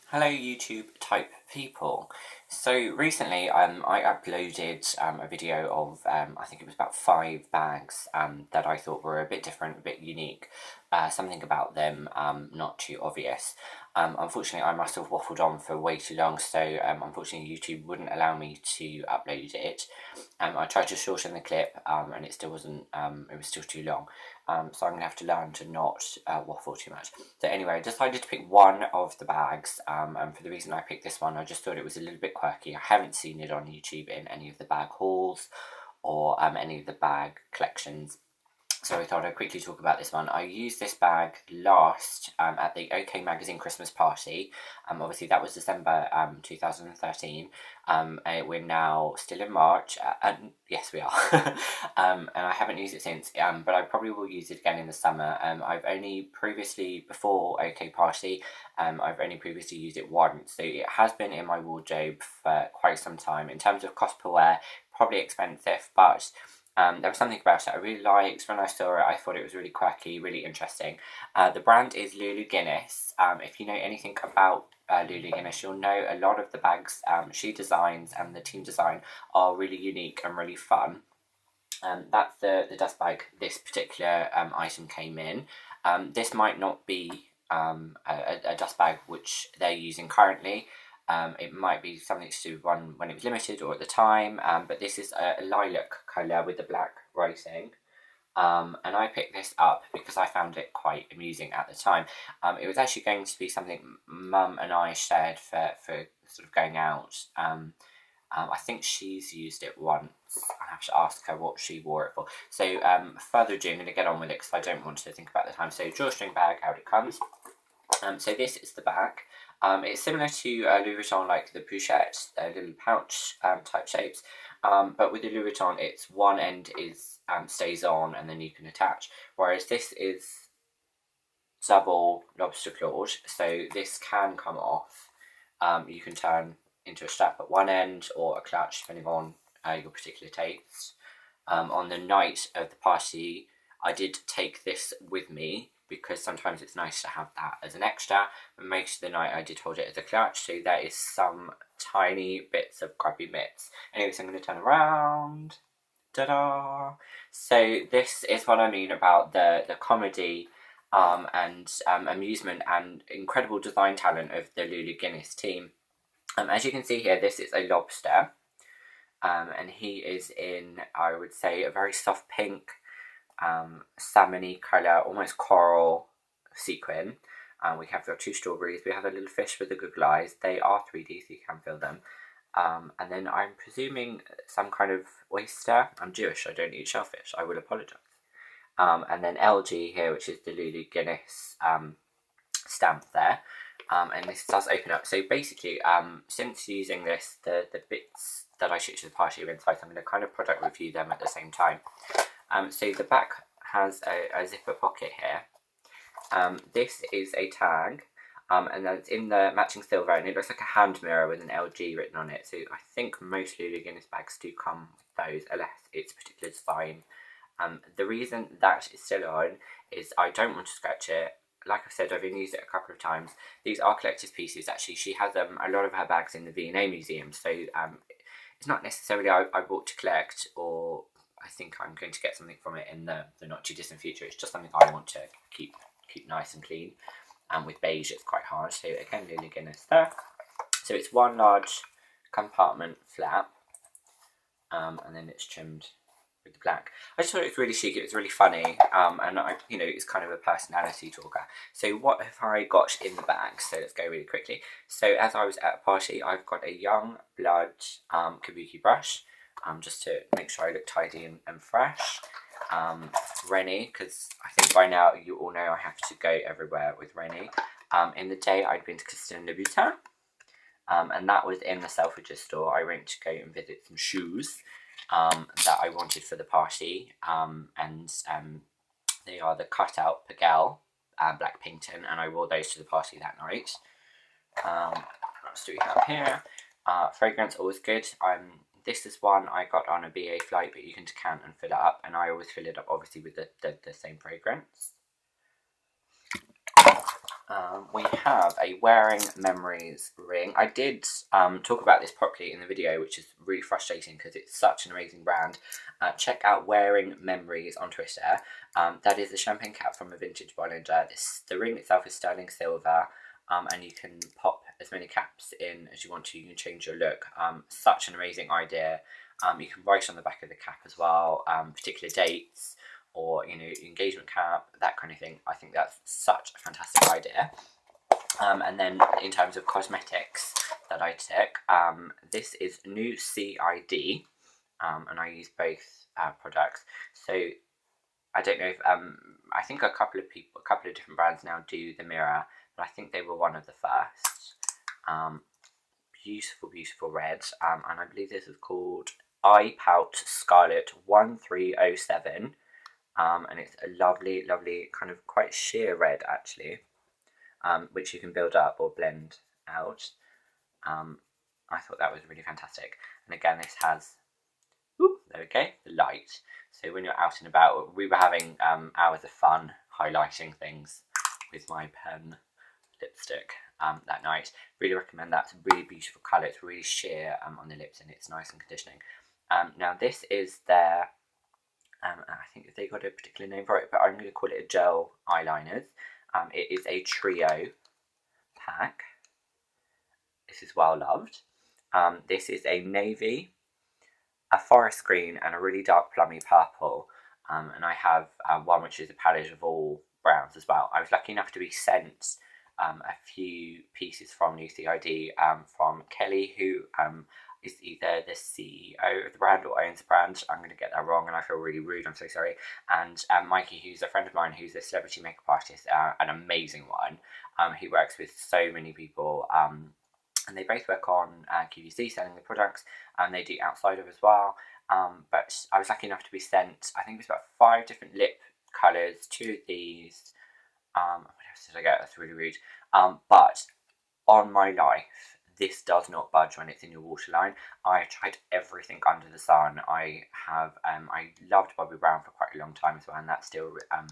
Hello YouTube type people. So recently I uploaded a video of I think it was about 5 bags that I thought were a bit different, a bit unique, something about them not too obvious. Unfortunately I must have waffled on for way too long, so unfortunately YouTube wouldn't allow me to upload it. I tried to shorten the clip and it still wasn't, it was still too long. So I'm going to have to learn to not waffle too much. So anyway, I decided to pick one of the bags, and for the reason I picked this one, I just thought it was a little bit quirky. I haven't seen it on YouTube in any of the bag hauls or any of the bag collections. So I thought I'd quickly talk about this one. I used this bag last at the OK Magazine Christmas party. Obviously that was December 2013. We're now still in March. And yes, we are. And I haven't used it since, but I probably will use it again in the summer. I've only previously, before OK Party, I've only previously used it once. So it has been in my wardrobe for quite some time. In terms of cost per wear, probably expensive, but there was something about it I really liked. When I saw it, I thought it was really quirky, really interesting. The brand is Guinness. If you know anything about Guinness, you'll know a lot of the bags she designs and the team design are really unique and really fun. That's the dust bag this particular item came in. This might not be a dust bag which they're using currently. It might be something to do with one when it was limited or at the time, but this is a lilac colour with the black writing. And I picked this up because I found it quite amusing at the time. It was actually going to be something Mum and I shared for sort of going out. I think she's used it once. I have to ask her what she wore it for. So further ado, I'm going to get on with it because I don't want to think about the time. So drawstring bag, out it comes. So this is the back. It's similar to Louis Vuitton, like the pochette, little pouch type shapes. But with the Louis Vuitton, it's one end is stays on and then you can attach. Whereas this is double lobster clawed, so this can come off. You can turn into a strap at one end or a clutch, depending on your particular taste. On the night of the party, I did take this with me because sometimes it's nice to have that as an extra. But most of the night I did hold it as a clutch, so there is some tiny bits of grubby bits. Anyway, so I'm going to turn around. Ta-da! So this is what I mean about the comedy and amusement and incredible design talent of the Guinness team. As you can see here, this is a lobster. And he is in, I would say, a very soft pink, salmony colour, almost coral sequin. We have the 2 strawberries. We have a little fish with the googly eyes. They are 3D, so you can feel them. And then I'm presuming some kind of oyster. I'm Jewish, I don't eat shellfish. I will apologise. And then LG here, which is the Guinness stamp there. And this does open up. So basically, since using this, the bits that I shipped to the party are inside, so I'm going to kind of product review them at the same time. So the back has a zipper pocket here. This is a tag, and then it's in the matching silver, and it looks like a hand mirror with an LG written on it. So I think most Guinness bags do come with those, unless it's a particular design. The reason that is still on is I don't want to scratch it. Like I've said, I've only used it a couple of times. These are collector's pieces. Actually, she has a lot of her bags in the V&A museum, so it's not necessarily I bought to collect, or I think I'm going to get something from it in the not too distant future. It's just something I want to keep nice and clean. And with beige, it's quite hard. So again, Lily Guinness there. So it's one large compartment flap, and then it's trimmed with the black. I just thought it was really chic. It was really funny, and it's kind of a personality talker. So what have I got in the bag? So let's go really quickly. So as I was at a party, I've got a young blood kabuki brush, just to make sure I look tidy and fresh. Rennie, because I think by now you all know I have to go everywhere with Rennie. In the day I'd been to Christian Louboutin, and that was in the Selfridges store. I went to go and visit some shoes that I wanted for the party, and they are the cutout Pagel black painting, and I wore those to the party that night. What else do we have here? Fragrance, always good. This is one I got on a BA flight, but you can decant and fill it up, and I always fill it up obviously with the same fragrance. We have a Wearing Memories ring. I did talk about this properly in the video, which is really frustrating because it's such an amazing brand. Check out Wearing Memories on Twitter. That is a champagne cap from a vintage Bollinger. The ring itself is sterling silver, and you can pop as many caps in as you want to. You can change your look. Such an amazing idea. You can write on the back of the cap as well, particular dates, or engagement cap, that kind of thing. I think that's such a fantastic idea. And then in terms of cosmetics that I took, this is Newcid, and I use both products. So I don't know if I think a couple of different brands now do the mirror, but I think they were one of the first. Beautiful red, and I believe this is called Eye Pout Scarlet 1307. And it's a lovely kind of quite sheer red actually, which you can build up or blend out. I thought that was really fantastic. And again, this has, there we go, the light. So when you're out and about, we were having hours of fun highlighting things with my pen lipstick that night. Really recommend that. It's a really beautiful colour. It's really sheer on the lips, and it's nice and conditioning. Now this is their, I think they got a particular name for it, but I'm going to call it a gel eyeliners. It is a trio pack. This is well loved. This is a navy, a forest green, and a really dark plummy purple. And I have one which is a palette of all browns as well. I was lucky enough to be sent a few pieces from Newcid from Kelly, who is either the CEO of the brand or owns the brand. I'm going to get that wrong and I feel really rude, I'm so sorry. And Mikey, who's a friend of mine, who's a celebrity makeup artist, an amazing one. He works with so many people, and they both work on QVC selling the products, and they do outside of as well. But I was lucky enough to be sent, I think it was about 5 different lip colours, 2 of these. What else did I get? That's really rude. But on my life, this does not budge when it's in your waterline. I tried everything under the sun. I loved Bobbi Brown for quite a long time as well, and that's still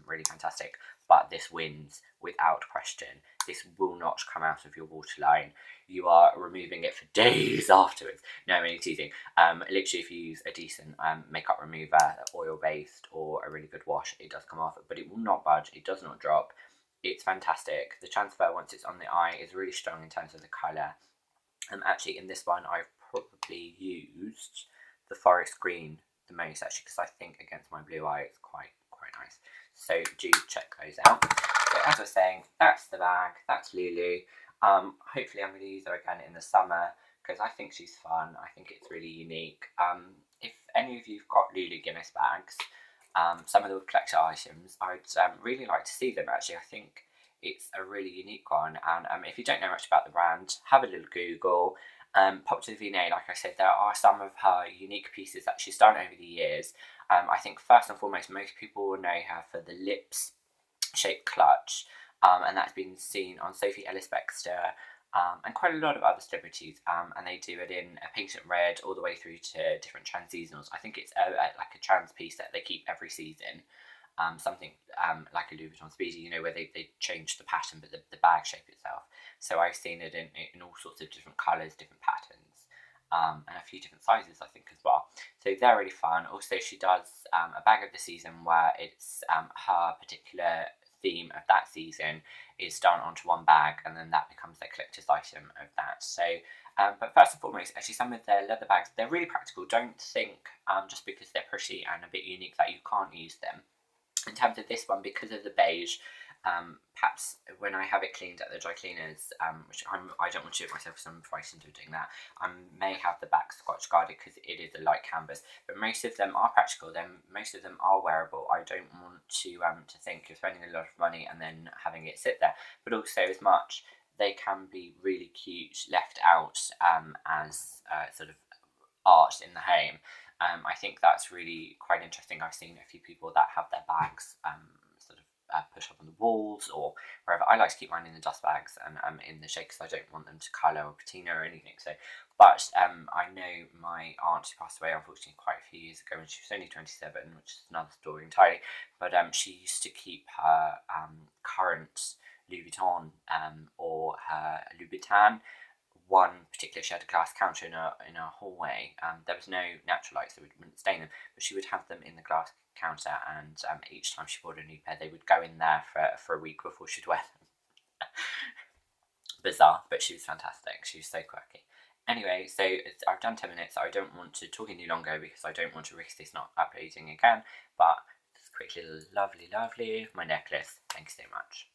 really fantastic. But this wins without question. This will not come out of your waterline. You are removing it for days afterwards. No, I'm only teasing. Literally, if you use a decent makeup remover, oil-based, or a really good wash, it does come off, but it will not budge. It does not drop. It's fantastic. The transfer, once it's on the eye, is really strong in terms of the colour. Actually, in this one, I've probably used the forest green the most, actually, because I think against my blue eye, it's quite nice. So do check those out. So as I was saying, that's the bag. That's Lulu. Hopefully, I'm going to use her again in the summer because I think she's fun. I think it's really unique. If any of you've got Lulu Guinness bags, some of the collector items, I'd really like to see them. Actually, I think it's a really unique one, and if you don't know much about the brand, have a little Google. Pop to the V&A, like I said, there are some of her unique pieces that she's done over the years. I think first and foremost, most people will know her for the lips shaped clutch, and that's been seen on Sophie Ellis-Bextor, and quite a lot of other celebrities, and they do it in a pink and red all the way through to different trans seasonals. I think it's like a trans piece that they keep every season. Something like a Louis Vuitton Speedy, where they change the pattern, but the bag shape itself. So I've seen it in all sorts of different colours, different patterns, and a few different sizes, I think, as well. So they're really fun. Also, she does a bag of the season where it's her particular theme of that season is done onto one bag, and then that becomes their collector's item of that. So but first and foremost, actually, some of their leather bags, they're really practical. Don't think just because they're pretty and a bit unique that you can't use them. In terms of this one, because of the beige, perhaps when I have it cleaned at the dry cleaners, which I don't want to do it myself because I'm frightened of doing that, I may have the back scotch guarded because it is a light canvas. But most of them are practical. Then most of them are wearable. I don't want to think you're spending a lot of money and then having it sit there. But also, as much, they can be really cute left out as sort of art in the home. I think that's really quite interesting. I've seen a few people that have their bags sort of put up on the walls or wherever. I like to keep mine in the dust bags and in the shade because I don't want them to colour or patina or anything. So, but I know my aunt who passed away unfortunately quite a few years ago, and she was only 27, which is another story entirely. But she used to keep her current Louis Vuitton or her Louboutin. One particular, she had a glass counter in a hallway. There was no natural light, so we wouldn't stain them, but she would have them in the glass counter, and each time she bought a new pair, they would go in there for a week before she'd wear them. Bizarre, but she was fantastic. She was so quirky. Anyway, so I've done 10 minutes. I don't want to talk any longer because I don't want to risk this not uploading again, but this quick little lovely of my necklace. Thank you so much.